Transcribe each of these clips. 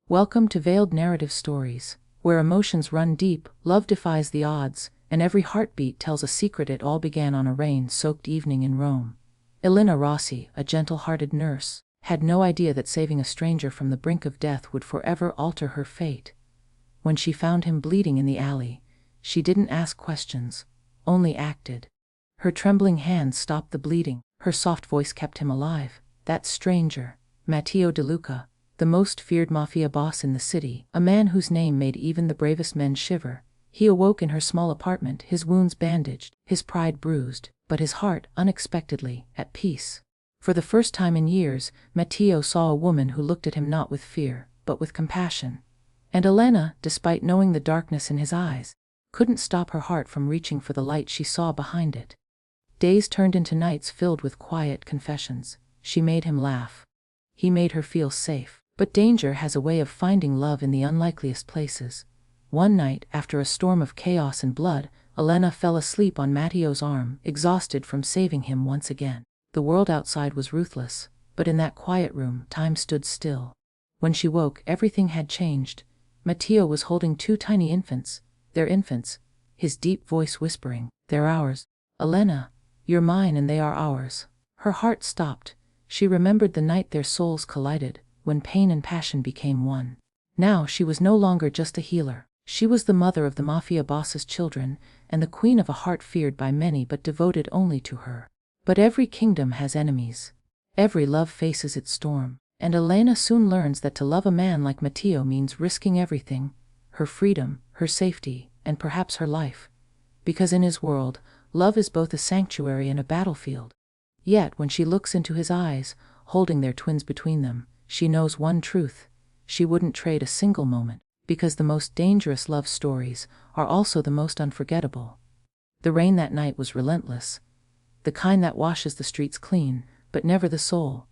Welcome to Veiled Narrative Stories, where emotions run deep, love defies the odds, and every heartbeat tells a secret. It all began on a rain-soaked evening in Rome. Elena Rossi, a gentle-hearted nurse, had no idea that saving a stranger from the brink of death would forever alter her fate. When she found him bleeding in the alley, she didn't ask questions, only acted. Her trembling hands stopped the bleeding, her soft voice kept him alive. That stranger, Matteo DeLuca, the most feared Mafia boss in the city, a man whose name made even the bravest men shiver. He awoke in her small apartment, his wounds bandaged, his pride bruised, but his heart, unexpectedly, at peace. For the first time in years, Matteo saw a woman who looked at him not with fear, but with compassion. And Elena, despite knowing the darkness in his eyes, couldn't stop her heart from reaching for the light she saw behind it. Days turned into nights filled with quiet confessions. She made him laugh. He made her feel safe. But danger has a way of finding love in the unlikeliest places. One night, after a storm of chaos and blood, Elena fell asleep on Matteo's arm, exhausted from saving him once again. The world outside was ruthless, but in that quiet room, time stood still. When she woke, everything had changed. Matteo was holding two tiny infants. They're infants, his deep voice whispering, "They're ours. Elena, you're mine and they are ours." Her heart stopped. She remembered the night their souls collided, when pain and passion became one. Now she was no longer just a healer. She was the mother of the Mafia boss's children, and the queen of a heart feared by many but devoted only to her. But every kingdom has enemies. Every love faces its storm, and Elena soon learns that to love a man like Matteo means risking everything, her freedom, her safety, and perhaps her life. Because in his world, love is both a sanctuary and a battlefield. Yet when she looks into his eyes, holding their twins between them, she knows one truth: she wouldn't trade a single moment, because the most dangerous love stories are also the most unforgettable. The rain that night was relentless, the kind that washes the streets clean, but never the soul.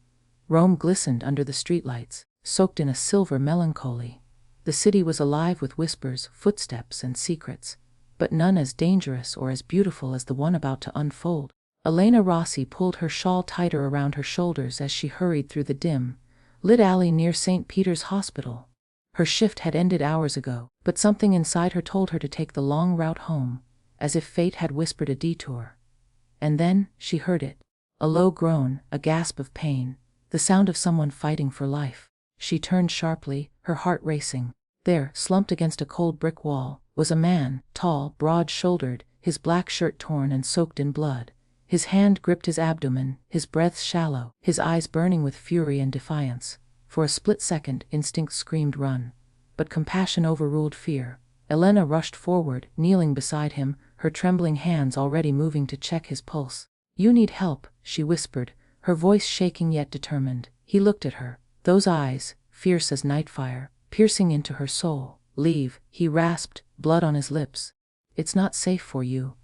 Rome glistened under the streetlights, soaked in a silver melancholy. The city was alive with whispers, footsteps, and secrets, but none as dangerous or as beautiful as the one about to unfold. Elena Rossi pulled her shawl tighter around her shoulders as she hurried through the dim, lit alley near St. Peter's Hospital. Her shift had ended hours ago, but something inside her told her to take the long route home, as if fate had whispered a detour. And then, she heard it. A low groan, a gasp of pain, the sound of someone fighting for life. She turned sharply, her heart racing. There, slumped against a cold brick wall, was a man, tall, broad-shouldered, his black shirt torn and soaked in blood. His hand gripped his abdomen, his breath shallow, his eyes burning with fury and defiance. For a split second, instinct screamed run. But compassion overruled fear. Elena rushed forward, kneeling beside him, her trembling hands already moving to check his pulse. "You need help," she whispered, her voice shaking yet determined. He looked at her, those eyes, fierce as night fire, piercing into her soul. "Leave," he rasped, blood on his lips. "It's not safe for you."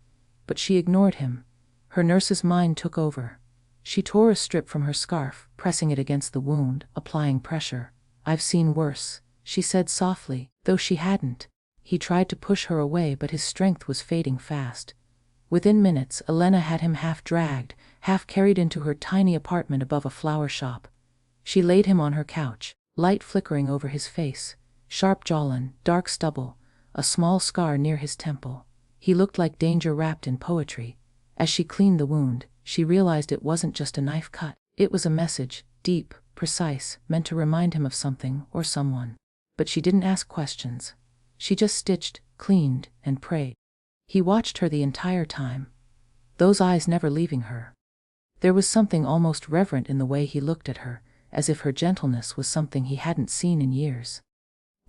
But she ignored him. Her nurse's mind took over. She tore a strip from her scarf, pressing it against the wound, applying pressure. "I've seen worse," she said softly, though she hadn't. He tried to push her away, but his strength was fading fast. Within minutes, Elena had him half dragged, half carried into her tiny apartment above a flower shop. She laid him on her couch, light flickering over his face, sharp jawline, dark stubble, a small scar near his temple. He looked like danger wrapped in poetry. As she cleaned the wound, she realized it wasn't just a knife cut. It was a message, deep, precise, meant to remind him of something or someone. But she didn't ask questions. She just stitched, cleaned, and prayed. He watched her the entire time, those eyes never leaving her. There was something almost reverent in the way he looked at her, as if her gentleness was something he hadn't seen in years.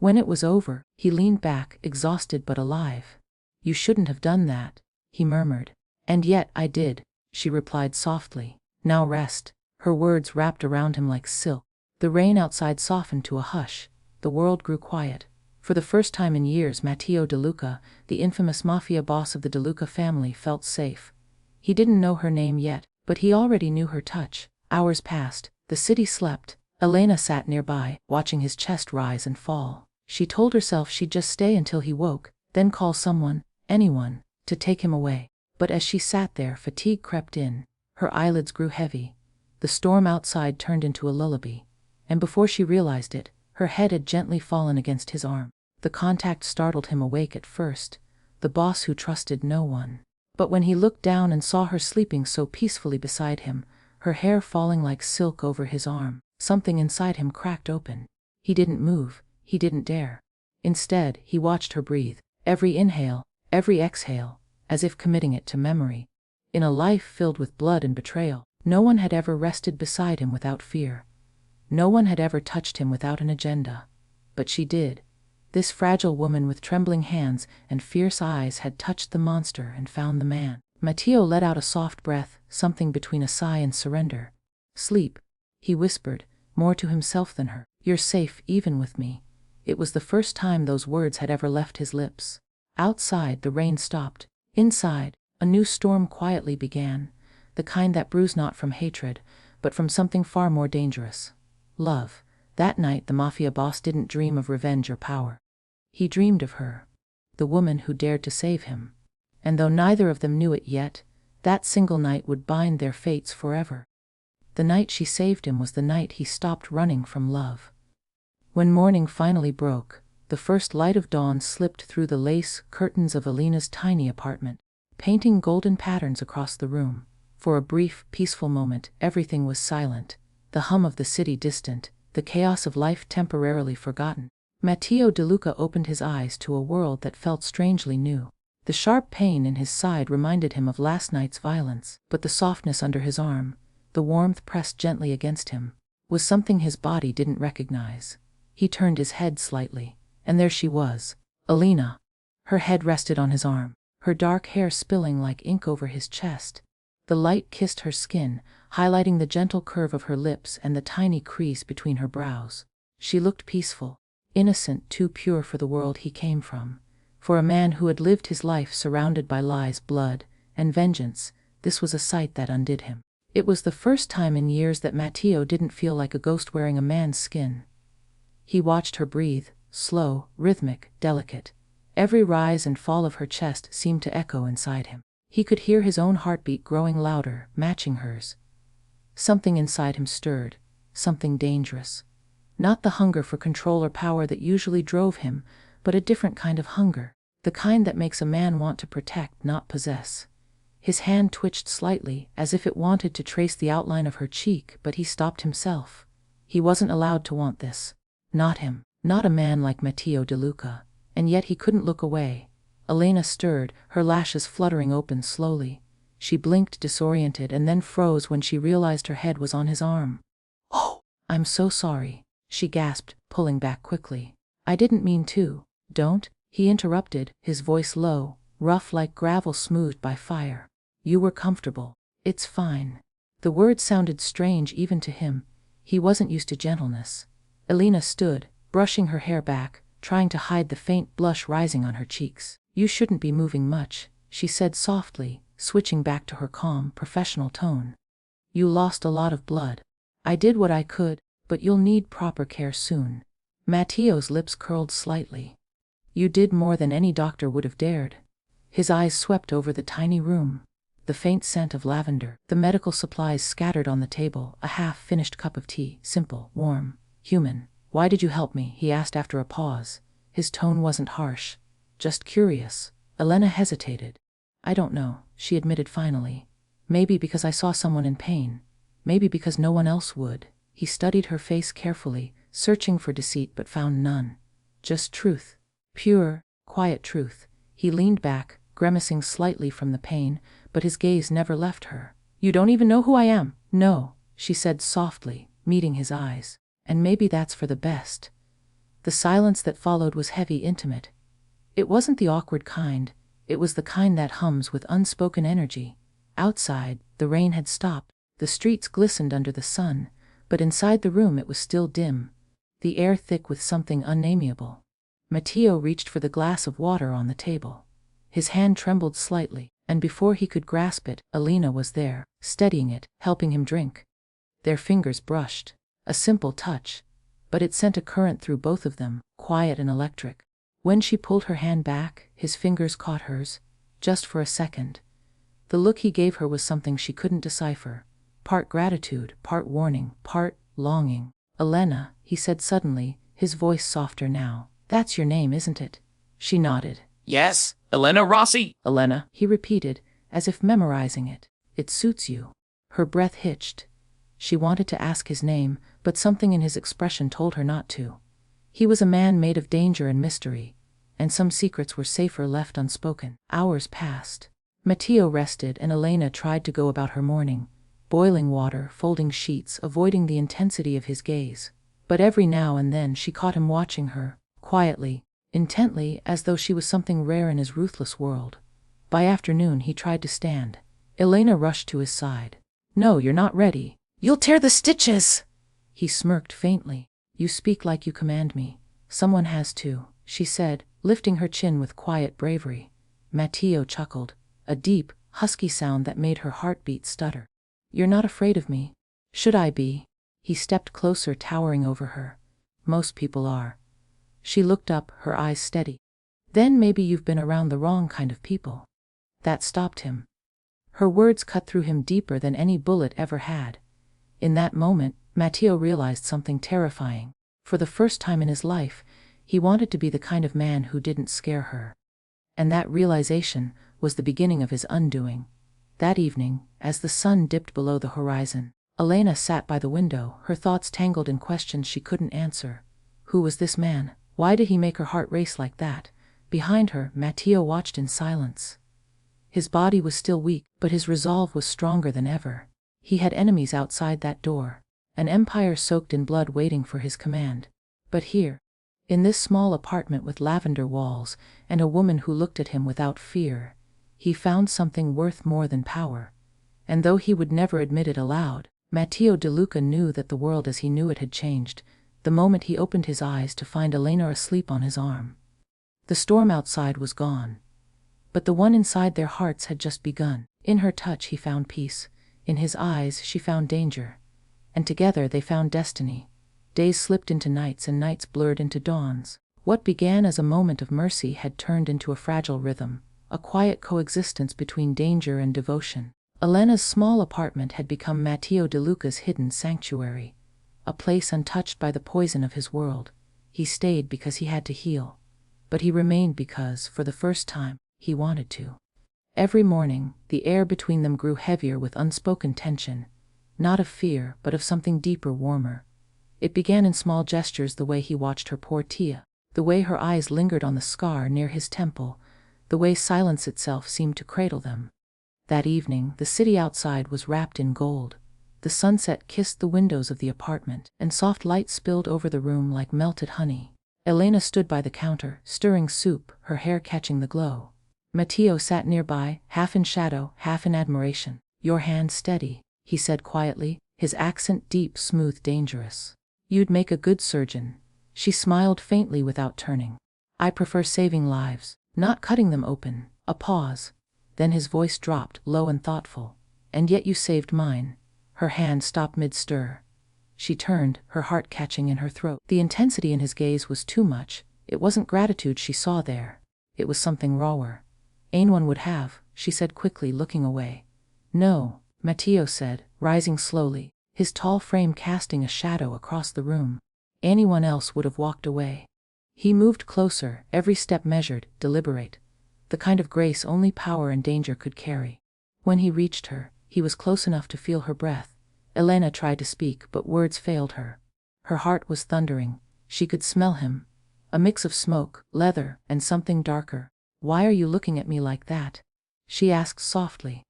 When it was over, he leaned back, exhausted but alive. "You shouldn't have done that," he murmured. "And yet I did," she replied softly. "Now rest." Her words wrapped around him like silk. The rain outside softened to a hush. The world grew quiet. For the first time in years, Matteo DeLuca, the infamous Mafia boss of the DeLuca family, felt safe. He didn't know her name yet, but he already knew her touch. Hours passed. The city slept. Elena sat nearby, watching his chest rise and fall. She told herself she'd just stay until he woke, then call someone, anyone, to take him away. But as she sat there, fatigue crept in. Her eyelids grew heavy. The storm outside turned into a lullaby. And before she realized it, Her head had gently fallen against his arm. The contact startled him awake at first, the boss who trusted no one. But when he looked down and saw her sleeping so peacefully beside him, her hair falling like silk over his arm, something inside him cracked open. He didn't move, he didn't dare. Instead, he watched her breathe, every inhale, every exhale, as if committing it to memory. In a life filled with blood and betrayal, no one had ever rested beside him without fear. No one had ever touched him without an agenda. But she did. This fragile woman with trembling hands and fierce eyes had touched the monster and found the man. Matteo let out a soft breath, something between a sigh and surrender. "Sleep," he whispered, more to himself than her. "You're safe even with me." It was the first time those words had ever left his lips. Outside, the rain stopped. Inside, a new storm quietly began, the kind that brews not from hatred, but from something far more dangerous. Love. That night the Mafia boss didn't dream of revenge or power. He dreamed of her, the woman who dared to save him. And though neither of them knew it yet, that single night would bind their fates forever. The night she saved him was the night he stopped running from love. When morning finally broke, the first light of dawn slipped through the lace curtains of Elena's tiny apartment, painting golden patterns across the room. For a brief, peaceful moment, everything was silent, the hum of the city distant, the chaos of life temporarily forgotten. Matteo DeLuca opened his eyes to a world that felt strangely new. The sharp pain in his side reminded him of last night's violence, but the softness under his arm, the warmth pressed gently against him, was something his body didn't recognize. He turned his head slightly, and there she was, Elena. Her head rested on his arm, her dark hair spilling like ink over his chest. The light kissed her skin, highlighting the gentle curve of her lips and the tiny crease between her brows. She looked peaceful, innocent, too pure for the world he came from. For a man who had lived his life surrounded by lies, blood, and vengeance, this was a sight that undid him. It was the first time in years that Matteo didn't feel like a ghost wearing a man's skin. He watched her breathe, slow, rhythmic, delicate. Every rise and fall of her chest seemed to echo inside him. He could hear his own heartbeat growing louder, matching hers. Something inside him stirred, something dangerous. Not the hunger for control or power that usually drove him, but a different kind of hunger, the kind that makes a man want to protect, not possess. His hand twitched slightly, as if it wanted to trace the outline of her cheek, but he stopped himself. He wasn't allowed to want this. Not him, not a man like Matteo DeLuca, and yet he couldn't look away. Elena stirred, her lashes fluttering open slowly. She blinked disoriented and then froze when she realized her head was on his arm. "Oh, I'm so sorry," she gasped, pulling back quickly. "I didn't mean to." "Don't," he interrupted, his voice low, rough like gravel smoothed by fire. "You were comfortable. It's fine." The words sounded strange even to him. He wasn't used to gentleness. Elena stood, brushing her hair back, trying to hide the faint blush rising on her cheeks. "You shouldn't be moving much," she said softly, switching back to her calm, professional tone. "You lost a lot of blood. I did what I could, but you'll need proper care soon." Matteo's lips curled slightly. "You did more than any doctor would have dared." His eyes swept over the tiny room. The faint scent of lavender, the medical supplies scattered on the table, a half-finished cup of tea, simple, warm, human. "Why did you help me?" he asked after a pause. His tone wasn't harsh, just curious. Elena hesitated. "I don't know," she admitted finally. "Maybe because I saw someone in pain. Maybe because no one else would." He studied her face carefully, searching for deceit but found none. Just truth. Pure, quiet truth. He leaned back, grimacing slightly from the pain, but his gaze never left her. "You don't even know who I am." "No," she said softly, meeting his eyes. "And maybe that's for the best." The silence that followed was heavy, intimate. It wasn't the awkward kind, it was the kind that hums with unspoken energy. Outside, the rain had stopped, the streets glistened under the sun, but inside the room it was still dim, the air thick with something unnameable. Matteo reached for the glass of water on the table. His hand trembled slightly, and before he could grasp it, Elena was there, steadying it, helping him drink. Their fingers brushed. A simple touch, but it sent a current through both of them, quiet and electric. When she pulled her hand back, his fingers caught hers, just for a second. The look he gave her was something she couldn't decipher. Part gratitude, part warning, part longing. "Elena," he said suddenly, his voice softer now. That's your name, isn't it? She nodded. Yes, Elena Rossi. Elena, he repeated, as if memorizing it. It suits you. Her breath hitched. She wanted to ask his name, but something in his expression told her not to. He was a man made of danger and mystery, and some secrets were safer left unspoken. Hours passed. Matteo rested and Elena tried to go about her morning, boiling water, folding sheets, avoiding the intensity of his gaze. But every now and then she caught him watching her, quietly, intently, as though she was something rare in his ruthless world. By afternoon he tried to stand. Elena rushed to his side. No, you're not ready. You'll tear the stitches! He smirked faintly. You speak like you command me. Someone has to, she said, lifting her chin with quiet bravery. Matteo chuckled, a deep, husky sound that made her heartbeat stutter. You're not afraid of me. Should I be? He stepped closer, towering over her. Most people are. She looked up, her eyes steady. Then maybe you've been around the wrong kind of people. That stopped him. Her words cut through him deeper than any bullet ever had. In that moment, Matteo realized something terrifying. For the first time in his life, he wanted to be the kind of man who didn't scare her. And that realization was the beginning of his undoing. That evening, as the sun dipped below the horizon, Elena sat by the window, her thoughts tangled in questions she couldn't answer. Who was this man? Why did he make her heart race like that? Behind her, Matteo watched in silence. His body was still weak, but his resolve was stronger than ever. He had enemies outside that door, an empire soaked in blood waiting for his command. But here, in this small apartment with lavender walls and a woman who looked at him without fear, he found something worth more than power. And though he would never admit it aloud, Matteo DeLuca knew that the world as he knew it had changed, the moment he opened his eyes to find Elena asleep on his arm. The storm outside was gone, but the one inside their hearts had just begun. In her touch he found peace, in his eyes she found danger, and together they found destiny. Days slipped into nights and nights blurred into dawns. What began as a moment of mercy had turned into a fragile rhythm, a quiet coexistence between danger and devotion. Elena's small apartment had become Matteo DeLuca's hidden sanctuary, a place untouched by the poison of his world. He stayed because he had to heal, but he remained because, for the first time, he wanted to. Every morning, the air between them grew heavier with unspoken tension, not of fear, but of something deeper, warmer. It began in small gestures, the way he watched her pour tea, the way her eyes lingered on the scar near his temple, the way silence itself seemed to cradle them. That evening, the city outside was wrapped in gold. The sunset kissed the windows of the apartment, and soft light spilled over the room like melted honey. Elena stood by the counter, stirring soup, her hair catching the glow. Matteo sat nearby, half in shadow, half in admiration. Your hand steady, he said quietly, his accent deep, smooth, dangerous. You'd make a good surgeon. She smiled faintly without turning. I prefer saving lives, not cutting them open. A pause. Then his voice dropped, low and thoughtful. And yet you saved mine. Her hand stopped mid-stir. She turned, her heart catching in her throat. The intensity in his gaze was too much. It wasn't gratitude she saw there. It was something rawer. Anyone would have, she said quickly, looking away. No, Matteo said, rising slowly, his tall frame casting a shadow across the room. Anyone else would have walked away. He moved closer, every step measured, deliberate, the kind of grace only power and danger could carry. When he reached her, he was close enough to feel her breath. Elena tried to speak, but words failed her. Her heart was thundering. She could smell him. A mix of smoke, leather, and something darker. Why are you looking at me like that? She asked softly.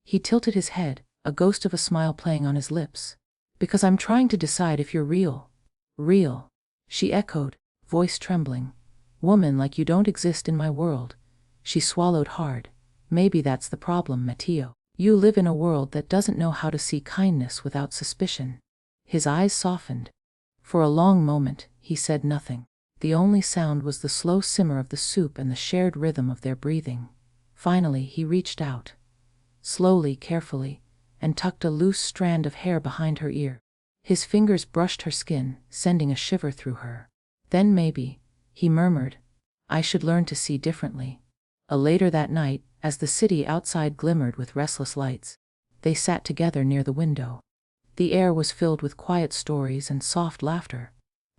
He tilted his head, a ghost of a smile playing on his lips. Because I'm trying to decide if you're real. Real, she echoed, voice trembling. Woman like you don't exist in my world. She swallowed hard. Maybe that's the problem, Matteo. You live in a world that doesn't know how to see kindness without suspicion. His eyes softened. For a long moment, he said nothing. The only sound was the slow simmer of the soup and the shared rhythm of their breathing. Finally, he reached out. Slowly, carefully, and tucked a loose strand of hair behind her ear. His fingers brushed her skin, sending a shiver through her. Then maybe, he murmured, I should learn to see differently. Later that night, as the city outside glimmered with restless lights, they sat together near the window. The air was filled with quiet stories and soft laughter.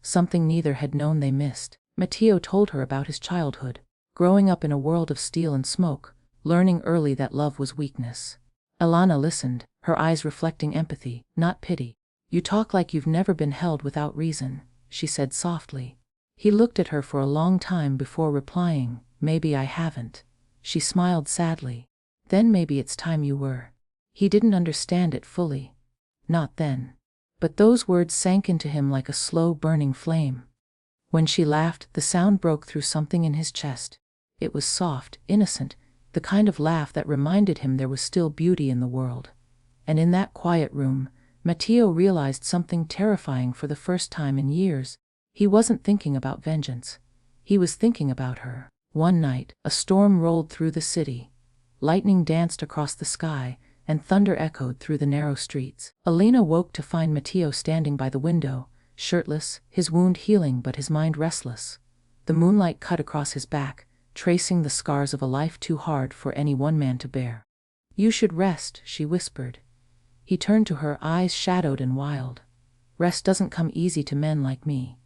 something neither had known they missed. Matteo told her about his childhood, growing up in a world of steel and smoke, learning early that love was weakness. Elena listened, her eyes reflecting empathy, not pity. "You talk like you've never been held without reason," she said softly. He looked at her for a long time before replying, "Maybe I haven't." She smiled sadly. "Then maybe it's time you were." He didn't understand it fully. Not then. But those words sank into him like a slow burning flame. When she laughed, the sound broke through something in his chest. It was soft, innocent, the kind of laugh that reminded him there was still beauty in the world. And in that quiet room, Matteo realized something terrifying for the first time in years. He wasn't thinking about vengeance. He was thinking about her. One night, a storm rolled through the city. Lightning danced across the sky, and thunder echoed through the narrow streets. Elena woke to find Matteo standing by the window, shirtless, his wound healing but his mind restless. The moonlight cut across his back, tracing the scars of a life too hard for any one man to bear. "You should rest," she whispered. He turned to her, eyes shadowed and wild. "Rest doesn't come easy to men like me."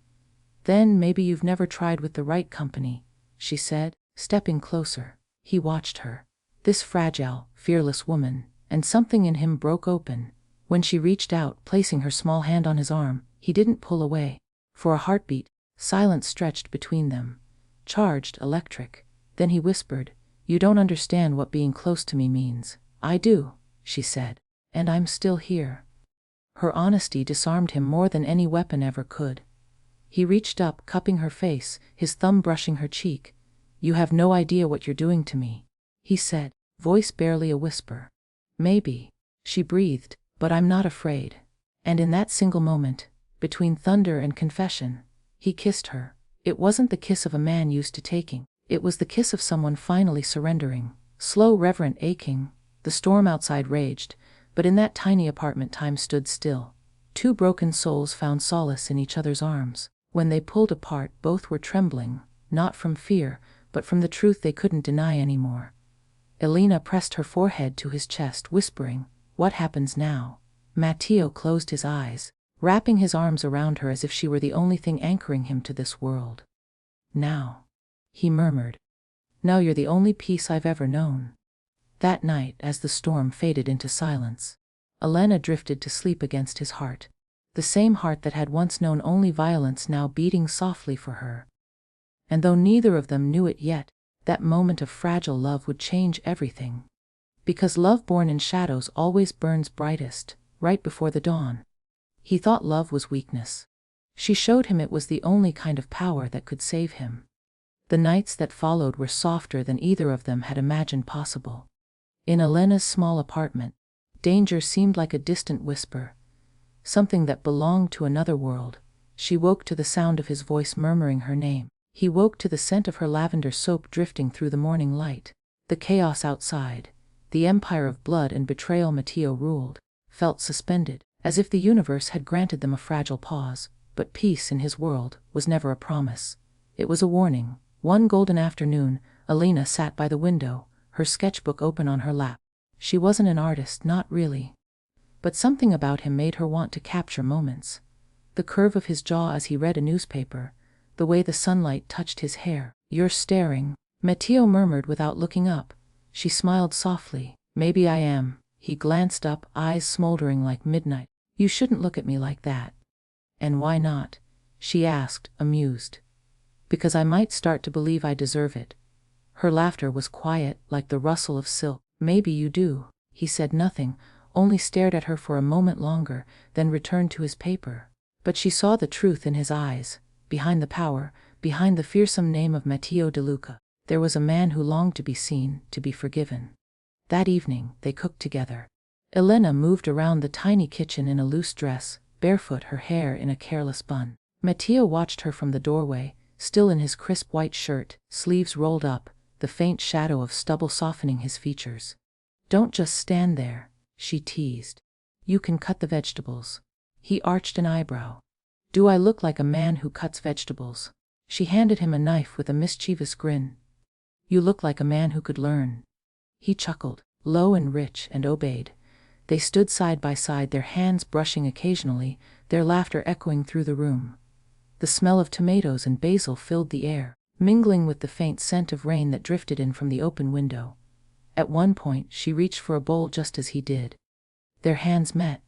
"Then maybe you've never tried with the right company," she said, stepping closer. He watched her, this fragile, fearless woman, and something in him broke open. When she reached out, placing her small hand on his arm, he didn't pull away. For a heartbeat, silence stretched between them. Charged, electric. Then he whispered, "You don't understand what being close to me means." "I do," she said. "And I'm still here." Her honesty disarmed him more than any weapon ever could. He reached up, cupping her face, his thumb brushing her cheek. "You have no idea what you're doing to me," he said, voice barely a whisper. "Maybe," she breathed, "but I'm not afraid." And in that single moment, between thunder and confession, he kissed her. It wasn't the kiss of a man used to taking. It was the kiss of someone finally surrendering. Slow, reverent, aching. The storm outside raged, but in that tiny apartment time stood still. Two broken souls found solace in each other's arms. When they pulled apart, both were trembling, not from fear, but from the truth they couldn't deny anymore. Elena pressed her forehead to his chest, whispering, "What happens now?" Matteo closed his eyes, wrapping his arms around her as if she were the only thing anchoring him to this world. "Now," he murmured. "Now you're the only peace I've ever known." That night, as the storm faded into silence, Elena drifted to sleep against his heart. The same heart that had once known only violence now beating softly for her. And though neither of them knew it yet, that moment of fragile love would change everything. Because love born in shadows always burns brightest, right before the dawn. He thought love was weakness. She showed him it was the only kind of power that could save him. The nights that followed were softer than either of them had imagined possible. In Elena's small apartment, danger seemed like a distant whisper, something that belonged to another world. She woke to the sound of his voice murmuring her name. He woke to the scent of her lavender soap drifting through the morning light. The chaos outside, the empire of blood and betrayal Matteo ruled, felt suspended, as if the universe had granted them a fragile pause. But peace in his world was never a promise. It was a warning. One golden afternoon, Elena sat by the window, her sketchbook open on her lap. She wasn't an artist, not really. But something about him made her want to capture moments. The curve of his jaw as he read a newspaper, the way the sunlight touched his hair. "You're staring," Matteo murmured without looking up. She smiled softly. "Maybe I am." He glanced up, eyes smoldering like midnight. "You shouldn't look at me like that." "And why not?" she asked, amused. "Because I might start to believe I deserve it." Her laughter was quiet, like the rustle of silk. "Maybe you do." He said nothing, only stared at her for a moment longer, then returned to his paper. But she saw the truth in his eyes. Behind the power, behind the fearsome name of Matteo DeLuca, there was a man who longed to be seen, to be forgiven. That evening, they cooked together. Elena moved around the tiny kitchen in a loose dress, barefoot, her hair in a careless bun. Matteo watched her from the doorway, still in his crisp white shirt, sleeves rolled up, the faint shadow of stubble softening his features. "Don't just stand there," she teased. "You can cut the vegetables." He arched an eyebrow. "Do I look like a man who cuts vegetables?" She handed him a knife with a mischievous grin. "You look like a man who could learn." He chuckled, low and rich, and obeyed. They stood side by side, their hands brushing occasionally, their laughter echoing through the room. The smell of tomatoes and basil filled the air, mingling with the faint scent of rain that drifted in from the open window. At one point, she reached for a bowl just as he did. Their hands met.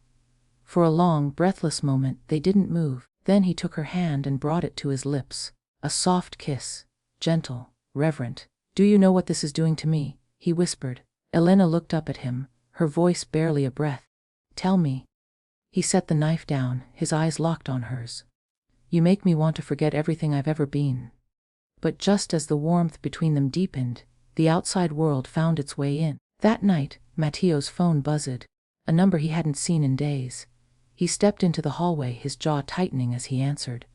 For a long, breathless moment, they didn't move. Then he took her hand and brought it to his lips. A soft kiss. Gentle, reverent. "Do you know what this is doing to me?" he whispered. Elena looked up at him, her voice barely a breath. "Tell me." He set the knife down, his eyes locked on hers. "You make me want to forget everything I've ever been." But just as the warmth between them deepened, the outside world found its way in. That night, Matteo's phone buzzed. A number he hadn't seen in days. He stepped into the hallway, his jaw tightening as he answered.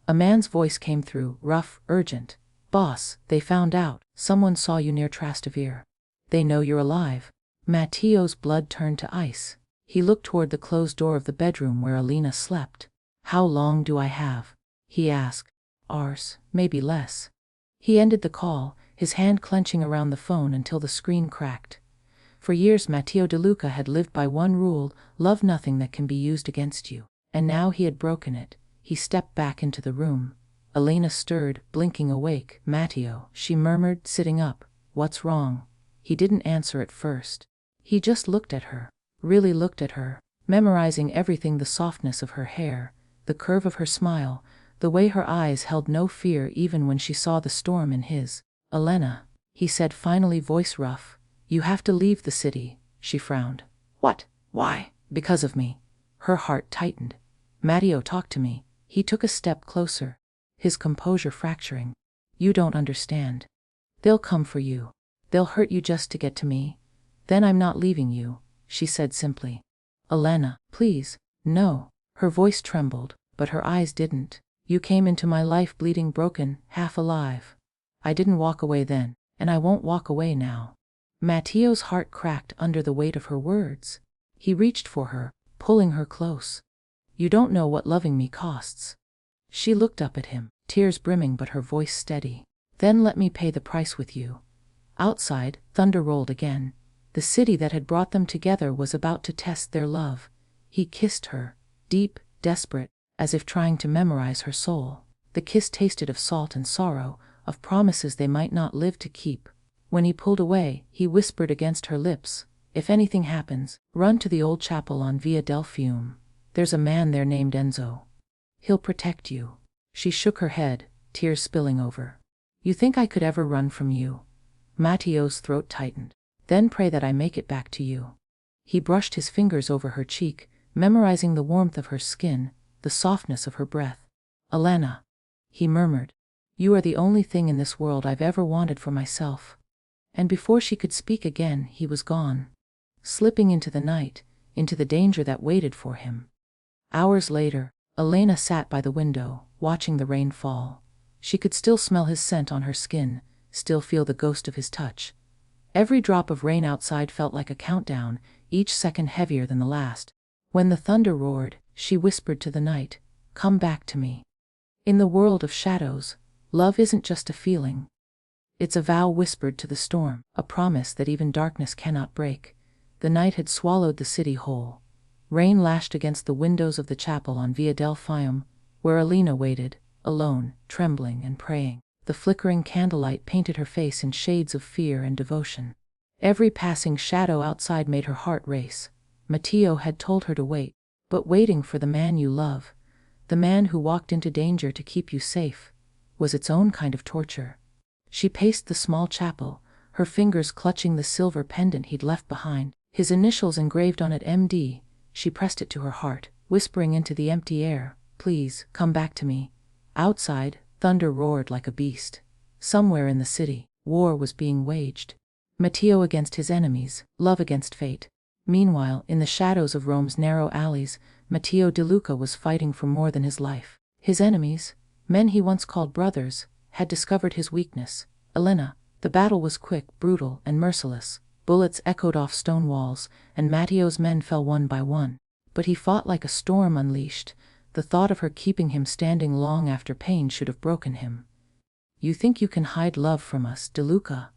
A man's voice came through, rough, urgent. "Boss, they found out. Someone saw you near Trastevere. They know you're alive." Matteo's blood turned to ice. He looked toward the closed door of the bedroom where Elena slept. "How long do I have?" he asked. "Hours, maybe less." He ended the call, his hand clenching around the phone until the screen cracked. For years Matteo DeLuca had lived by one rule: love nothing that can be used against you. And now he had broken it. He stepped back into the room. Elena stirred, blinking awake. "Matteo," she murmured, sitting up. "What's wrong?" He didn't answer at first. He just looked at her. Really looked at her, memorizing everything: the softness of her hair, the curve of her smile, the way her eyes held no fear even when she saw the storm in his. "Elena," he said finally, voice rough, "you have to leave the city." She frowned. "What? Why?" "Because of me." Her heart tightened. "Matteo talked to me." He took a step closer, his composure fracturing. "You don't understand. They'll come for you. They'll hurt you just to get to me. Then I'm not leaving you," she said simply. "Elena, please." "No." Her voice trembled, but her eyes didn't. "You came into my life bleeding, broken, half alive. I didn't walk away then, and I won't walk away now." Matteo's heart cracked under the weight of her words. He reached for her, pulling her close. "You don't know what loving me costs." She looked up at him, tears brimming but her voice steady. "Then let me pay the price with you." Outside, thunder rolled again. The city that had brought them together was about to test their love. He kissed her, deep, desperate, as if trying to memorize her soul. The kiss tasted of salt and sorrow, of promises they might not live to keep. When he pulled away, he whispered against her lips, "If anything happens, run to the old chapel on Via del Fiume. There's a man there named Enzo. He'll protect you." She shook her head, tears spilling over. "You think I could ever run from you?" Matteo's throat tightened. "Then pray that I make it back to you." He brushed his fingers over her cheek, memorizing the warmth of her skin, the softness of her breath. "Elena," he murmured, "you are the only thing in this world I've ever wanted for myself." And before she could speak again, he was gone, slipping into the night, into the danger that waited for him. Hours later, Elena sat by the window, watching the rain fall. She could still smell his scent on her skin, still feel the ghost of his touch. Every drop of rain outside felt like a countdown, each second heavier than the last. When the thunder roared, she whispered to the night, "Come back to me." In the world of shadows, love isn't just a feeling. It's a vow whispered to the storm, a promise that even darkness cannot break. The night had swallowed the city whole. Rain lashed against the windows of the chapel on Via del Fiume, where Elena waited, alone, trembling and praying. The flickering candlelight painted her face in shades of fear and devotion. Every passing shadow outside made her heart race. Matteo had told her to wait, but waiting for the man you love, the man who walked into danger to keep you safe, was its own kind of torture. She paced the small chapel, her fingers clutching the silver pendant he'd left behind, his initials engraved on it, MD. She pressed it to her heart, whispering into the empty air, "Please, come back to me." Outside, thunder roared like a beast. Somewhere in the city, war was being waged. Matteo against his enemies, love against fate. Meanwhile, in the shadows of Rome's narrow alleys, Matteo DeLuca was fighting for more than his life. His enemies, men he once called brothers, had discovered his weakness. Elena. The battle was quick, brutal, and merciless. Bullets echoed off stone walls, and Matteo's men fell one by one. But he fought like a storm unleashed. The thought of her keeping him standing long after pain should have broken him. "You think you can hide love from us, DeLuca?"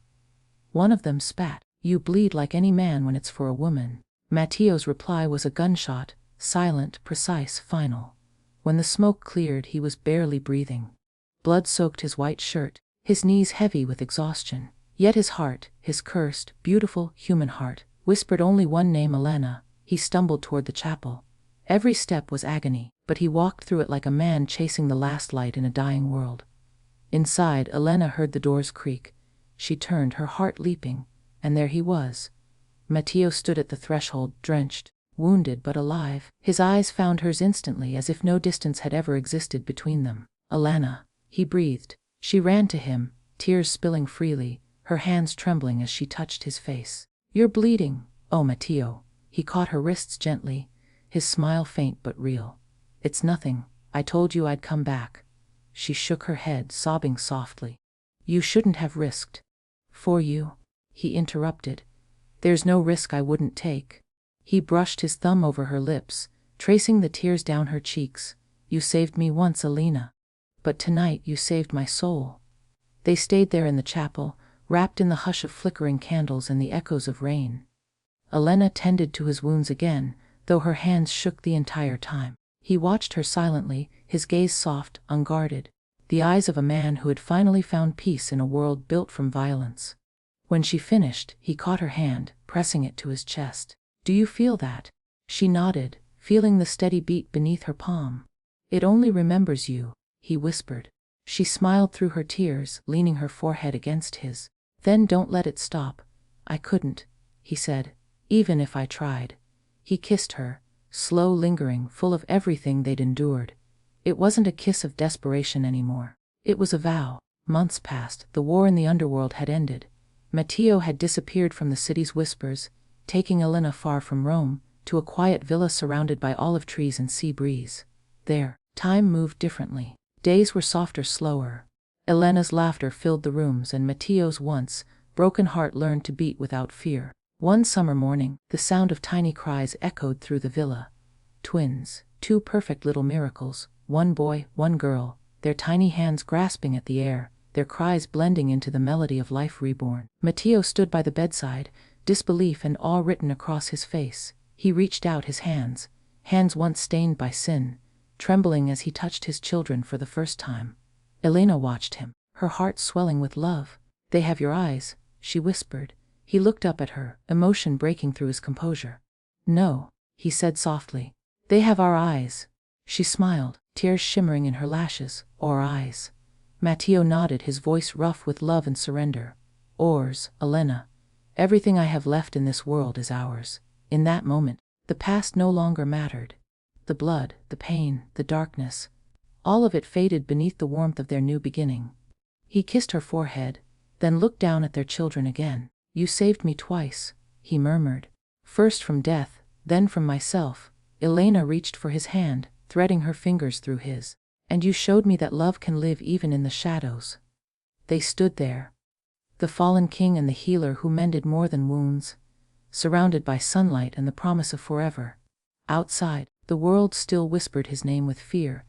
One of them spat. "You bleed like any man when it's for a woman." Matteo's reply was a gunshot, silent, precise, final. When the smoke cleared, he was barely breathing. Blood soaked his white shirt, his knees heavy with exhaustion. Yet his heart, his cursed, beautiful, human heart, whispered only one name: Elena. He stumbled toward the chapel. Every step was agony, but he walked through it like a man chasing the last light in a dying world. Inside, Elena heard the doors creak. She turned, her heart leaping, and there he was. Matteo stood at the threshold, drenched, wounded but alive. His eyes found hers instantly, as if no distance had ever existed between them. Elena, he breathed. She ran to him, tears spilling freely, her hands trembling as she touched his face. "You're bleeding." "Oh, Matteo." He caught her wrists gently, his smile faint but real. "It's nothing. I told you I'd come back." She shook her head, sobbing softly. "You shouldn't have risked." "For you," he interrupted. "There's no risk I wouldn't take." He brushed his thumb over her lips, tracing the tears down her cheeks. "You saved me once, Elena. But tonight you saved my soul." They stayed there in the chapel, wrapped in the hush of flickering candles and the echoes of rain. Elena tended to his wounds again, though her hands shook the entire time. He watched her silently, his gaze soft, unguarded, the eyes of a man who had finally found peace in a world built from violence. When she finished, he caught her hand, pressing it to his chest. "Do you feel that?" She nodded, feeling the steady beat beneath her palm. "It only remembers you," he whispered. She smiled through her tears, leaning her forehead against his. "Then don't let it stop." "I couldn't," he said, "even if I tried." He kissed her, slow, lingering, full of everything they'd endured. It wasn't a kiss of desperation anymore. It was a vow. Months passed, the war in the underworld had ended. Matteo had disappeared from the city's whispers, taking Elena far from Rome, to a quiet villa surrounded by olive trees and sea breeze. There, time moved differently. Days were softer, slower. Elena's laughter filled the rooms, and Matteo's once broken heart learned to beat without fear. One summer morning, the sound of tiny cries echoed through the villa. Twins, two perfect little miracles, one boy, one girl, their tiny hands grasping at the air, their cries blending into the melody of life reborn. Matteo stood by the bedside, disbelief and awe written across his face. He reached out his hands once stained by sin, trembling as he touched his children for the first time. Elena watched him, her heart swelling with love. "They have your eyes," she whispered. He looked up at her, emotion breaking through his composure. "No," he said softly. "They have our eyes." She smiled, tears shimmering in her lashes. "Our eyes." Matteo nodded, his voice rough with love and surrender. "Ours, Elena. Everything I have left in this world is ours." In that moment, the past no longer mattered. The blood, the pain, the darkness, all of it faded beneath the warmth of their new beginning. He kissed her forehead, then looked down at their children again. "You saved me twice," he murmured. "First from death, then from myself." Elena reached for his hand, threading her fingers through his. "And you showed me that love can live even in the shadows." They stood there, the fallen king and the healer who mended more than wounds, surrounded by sunlight and the promise of forever. Outside, the world still whispered his name with fear,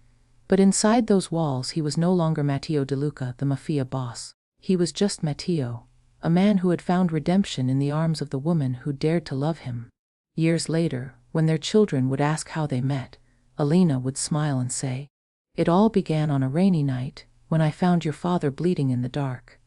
but inside those walls he was no longer Matteo DeLuca, the Mafia boss. He was just Matteo, a man who had found redemption in the arms of the woman who dared to love him. Years later, when their children would ask how they met, Elena would smile and say, "It all began on a rainy night, when I found your father bleeding in the dark."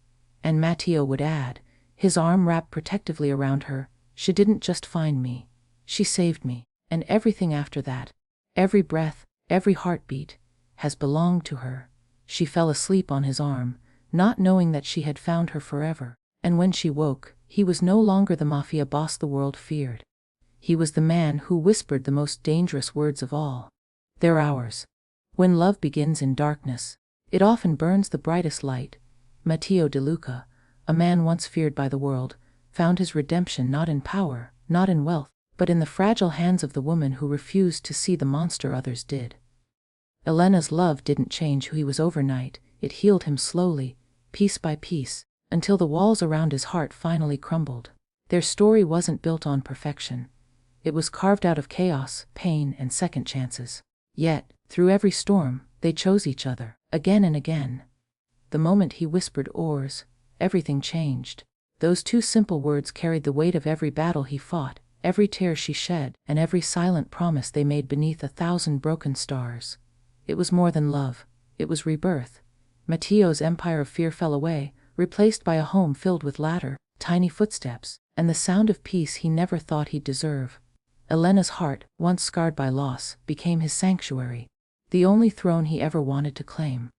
And Matteo would add, his arm wrapped protectively around her, "She didn't just find me, she saved me, and everything after that, every breath, every heartbeat, has belonged to her." She fell asleep on his arm, not knowing that she had found her forever. And when she woke, he was no longer the Mafia boss the world feared. He was the man who whispered the most dangerous words of all. "They're ours." When love begins in darkness, it often burns the brightest light. Matteo DeLuca, a man once feared by the world, found his redemption not in power, not in wealth, but in the fragile hands of the woman who refused to see the monster others did. Elena's love didn't change who he was overnight. It healed him slowly, piece by piece, until the walls around his heart finally crumbled. Their story wasn't built on perfection. It was carved out of chaos, pain, and second chances. Yet, through every storm, they chose each other, again and again. The moment he whispered "ours," everything changed. Those two simple words carried the weight of every battle he fought, every tear she shed, and every silent promise they made beneath 1,000 broken stars. It was more than love. It was rebirth. Matteo's empire of fear fell away, replaced by a home filled with laughter, tiny footsteps, and the sound of peace he never thought he'd deserve. Elena's heart, once scarred by loss, became his sanctuary, the only throne he ever wanted to claim.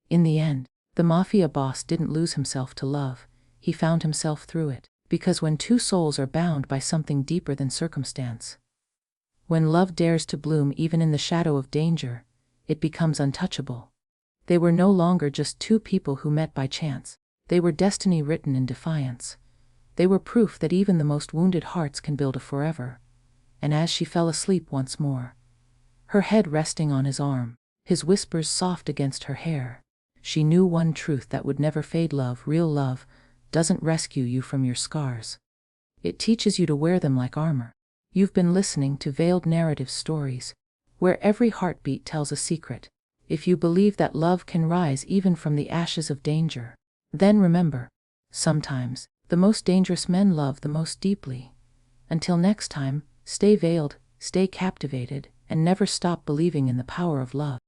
In the end, the Mafia boss didn't lose himself to love, he found himself through it, because when two souls are bound by something deeper than circumstance, when love dares to bloom even in the shadow of danger, it becomes untouchable. They were no longer just two people who met by chance. They were destiny written in defiance. They were proof that even the most wounded hearts can build a forever. And as she fell asleep once more, her head resting on his arm, his whispers soft against her hair, she knew one truth that would never fade: love, real love, doesn't rescue you from your scars. It teaches you to wear them like armor. You've been listening to Veiled Narrative Stories, where every heartbeat tells a secret. If you believe that love can rise even from the ashes of danger, then remember, sometimes, the most dangerous men love the most deeply. Until next time, stay veiled, stay captivated, and never stop believing in the power of love.